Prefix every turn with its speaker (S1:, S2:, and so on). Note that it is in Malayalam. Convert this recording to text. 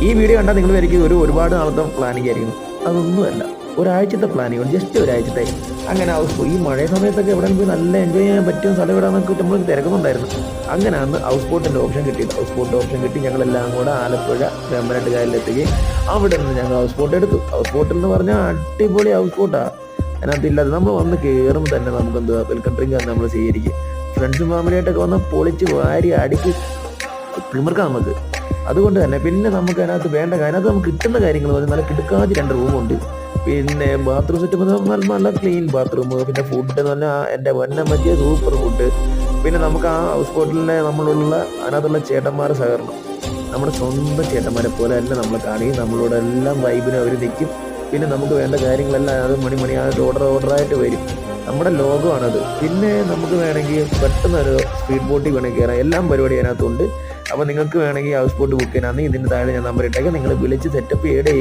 S1: ഈ വീഡിയോ കണ്ടാൽ നിങ്ങൾ വിചാരിക്കും ഒരുപാട് നാളത്തെ പ്ലാനിങ് ആയിരിക്കും. അതൊന്നുമല്ല, ഒരാഴ്ചത്തെ പ്ലാനിങ്, ജസ്റ്റ് ഒരാഴ്ചത്തെ. അങ്ങനെ ഈ മഴ സമയത്തൊക്കെ എവിടെ പോയി നല്ല എൻജോയ് ചെയ്യാൻ പറ്റും സ്ഥലം എവിടെയാണെന്നൊക്കെ നമ്മൾ തിരക്കുന്നുണ്ടായിരുന്നു. അങ്ങനെയാണ് ഹൗസ് ബോട്ടിൻ്റെ ഓപ്ഷൻ കിട്ടിയത്. ഹൗസ് ബോട്ട് ഓപ്ഷൻ കിട്ടി ഞങ്ങളെല്ലാം കൂടെ ആലപ്പുഴ വേമ്പനാട്ട് കായലിലെത്തുകയും അവിടെ നിന്ന് ഞങ്ങൾ ഹൗസ് ബോട്ട് എടുത്തു. ഹൗസ് ബോട്ടിൽ എന്ന് പറഞ്ഞാൽ അടിപൊളി ഹൗസ് ബോട്ടാണ്. അതിനകത്തില്ലാതെ നമ്മൾ വന്ന് കയറുമ്പോൾ തന്നെ നമുക്ക് എന്തുവാ വെൽക്കം ഡ്രിങ്ക് ആണ് നമ്മൾ സ്വീകരിക്കും. ഫ്രണ്ട്സും ഫാമിലിയായിട്ടൊക്കെ വന്ന് പൊളിച്ച് വാരി അടിക്ക് തിമിർക്കാം നമുക്ക്. അതുകൊണ്ട് തന്നെ പിന്നെ നമുക്ക് അതിനകത്ത് വേണ്ട അതിനകത്ത് നമുക്ക് കിട്ടുന്ന കാര്യങ്ങൾ പറഞ്ഞാൽ നല്ല കിടക്കാതെ 2 റൂമുണ്ട്. പിന്നെ ബാത്റൂം സെറ്റ് നല്ല ക്ലീൻ ബാത്റൂം. പിന്നെ ഫുഡ് എന്ന് പറഞ്ഞാൽ എൻ്റെ വന്നമ്മയ്ക്ക് സൂപ്പർ ഫുഡ്. പിന്നെ നമുക്ക് ആ ഹൗസ് ബോട്ടിലെ അതിനകത്തുള്ള ചേട്ടന്മാരെ സഹകരണം നമ്മുടെ സ്വന്തം ചേട്ടന്മാരെ പോലെ തന്നെ നമ്മളെ കാണുകയും നമ്മളോട് എല്ലാം വൈബിന് അവർ നിൽക്കും. പിന്നെ നമുക്ക് വേണ്ട കാര്യങ്ങളെല്ലാം അത് മണിയായിട്ട് ഓർഡറായിട്ട് വരും. നമ്മുടെ ലോകമാണത്. പിന്നെ നമുക്ക് വേണമെങ്കിൽ പെട്ടെന്നൊരു സ്പീഡ് ബോട്ടിൽ വേണമെങ്കിൽ കയറാം. എല്ലാം പരിപാടി അതിനകത്തുണ്ട്. അപ്പോൾ നിങ്ങൾക്ക് വേണമെങ്കിൽ ഹൗസ് ബോട്ട് ബുക്ക് ചെയ്യാനാണെങ്കിൽ ഇതിൻ്റെ താഴെ ഞാൻ നമ്പർ ഇട്ടേക്കാം. നിങ്ങൾ വിളിച്ച് സെറ്റപ്പ് ചെയ്യടേ.